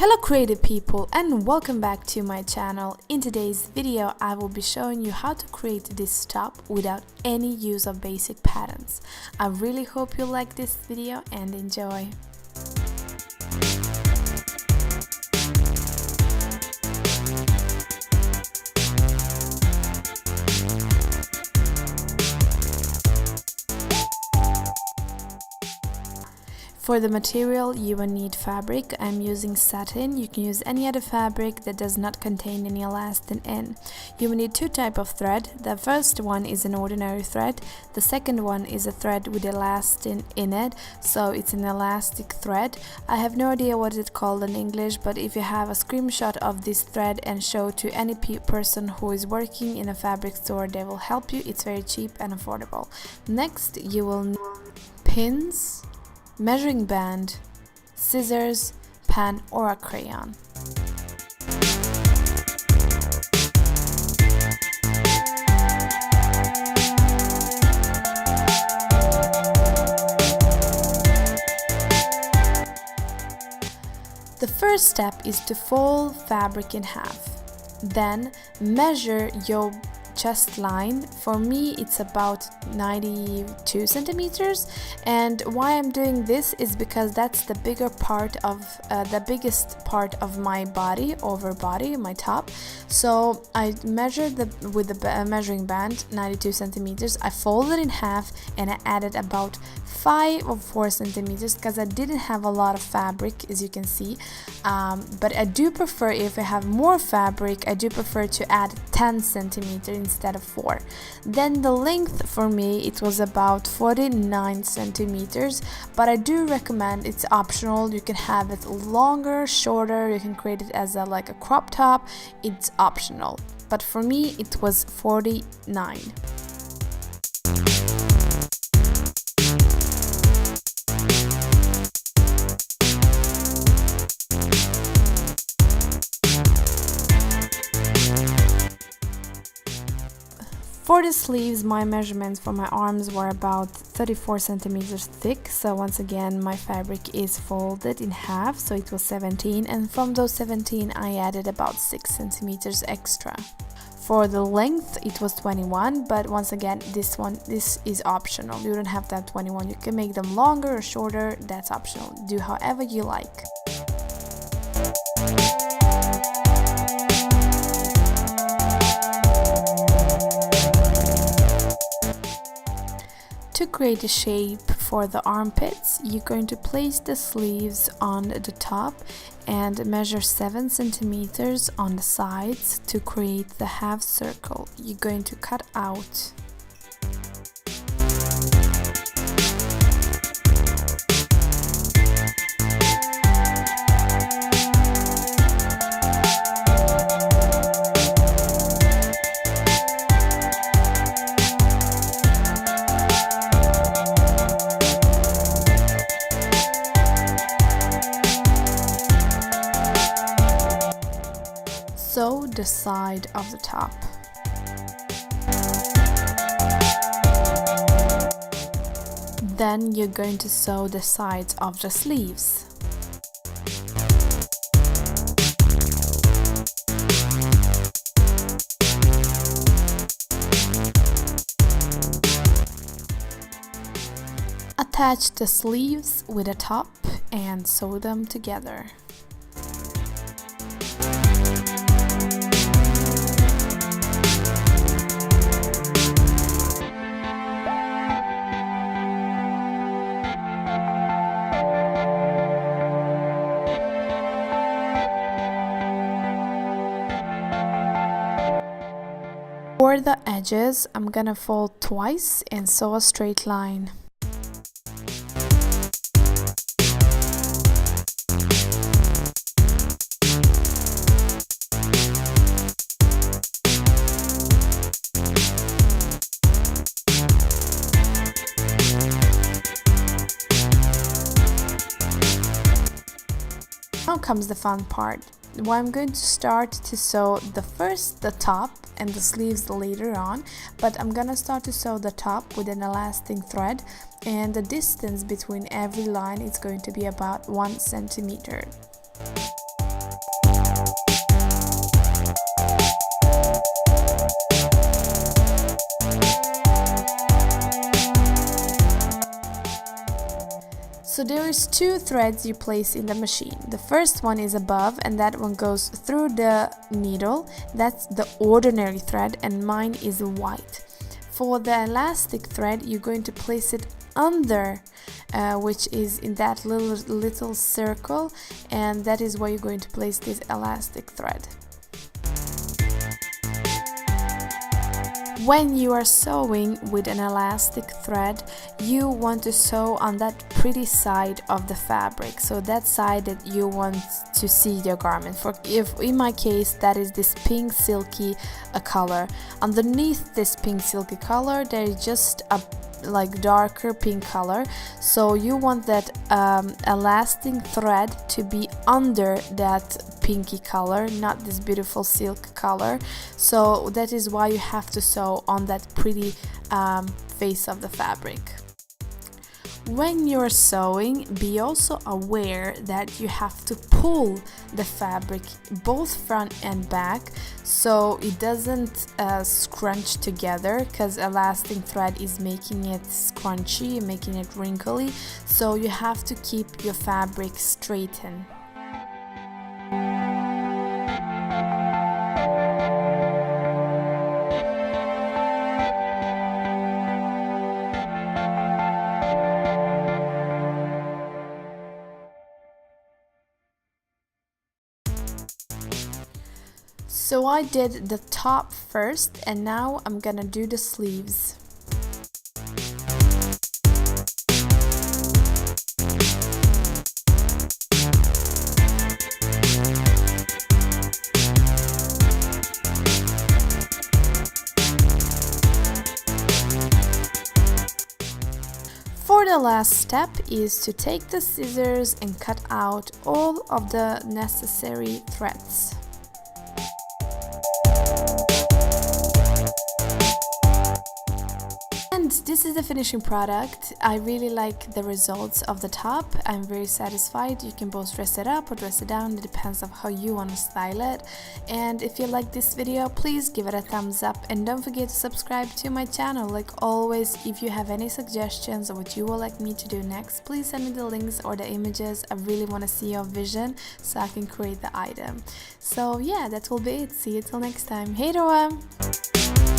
Hello creative people and welcome back to my channel. In today's video I will be showing you how to create this top without any use of basic patterns. I really hope you like this video and enjoy. For the material you will need fabric. I'm using satin. You can use any other fabric that does not contain any elastin in. You will need two types of thread. The first one is an ordinary thread. The second one is a thread with elastin in it, so it's an elastic thread. I have no idea what it's called in English, but if you have a screenshot of this thread and show to any person who is working in a fabric store, they will help you. It's very cheap and affordable. Next you will need pins, measuring band, scissors, pen or a crayon. The first step is to fold fabric in half. Then measure your chest line. For me it's about 92 centimeters, and why I'm doing this is because that's the biggest part of my body, over body, my top. So I measured with the measuring band 92 centimeters. I folded in half and I added about 5 or 4 centimeters because I didn't have a lot of fabric, as you can see, but I do prefer, if I have more fabric, I do prefer to add 10 centimeters instead of 4. Then the length for me, it was about 49 centimeters, but I do recommend, it's optional, you can have it longer, shorter, you can create it as like a crop top, it's optional, but for me it was 49. For the sleeves, my measurements for my arms were about 34 centimeters thick, so once again my fabric is folded in half, so it was 17, and from those 17 I added about 6 centimeters extra. For the length it was 21, but once again this is optional. You don't have to have 21, you can make them longer or shorter, that's optional. Do however you like. To create a shape for the armpits, you're going to place the sleeves on the top and measure 7 centimeters on the sides to create the half circle. You're going to cut out. Sew the side of the top. Then you're going to sew the sides of the sleeves. Attach the sleeves with the top and sew them together. For the edges, I'm gonna fold twice and sew a straight line. Now comes the fun part. Well, I'm going to start to sew the top and the sleeves later on, but I'm gonna start to sew the top with an elastic thread, and the distance between every line is going to be about 1 centimeter. So there is two threads you place in the machine. The first one is above and that one goes through the needle. That's the ordinary thread and mine is white. For the elastic thread, you're going to place it under, which is in that little circle, and that is where you're going to place this elastic thread. When you are sewing with an elastic thread, you want to sew on that pretty side of the fabric, so that side that you want to see your garment. If in my case that is this pink silky color. Underneath this pink silky color there is just a darker pink color, so you want that elastic thread to be under that pinky color, not this beautiful silk color. So that is why you have to sew on that pretty face of the fabric. When you're sewing, be also aware that you have to pull the fabric both front and back so it doesn't scrunch together, because elastic thread is making it scrunchy, making it wrinkly, so you have to keep your fabric straightened. So I did the top first and now I'm gonna do the sleeves. For the last step is to take the scissors and cut out all of the necessary threads. And this is the finishing product. I really like the results of the top. I'm very satisfied. You can both dress it up or dress it down. It depends on how you want to style it. And if you like this video, please give it a thumbs up and don't forget to subscribe to my channel. Like always, if you have any suggestions or what you would like me to do next, please send me the links or the images. I really want to see your vision so I can create the item. So yeah, that will be it. See you till next time. Hej då!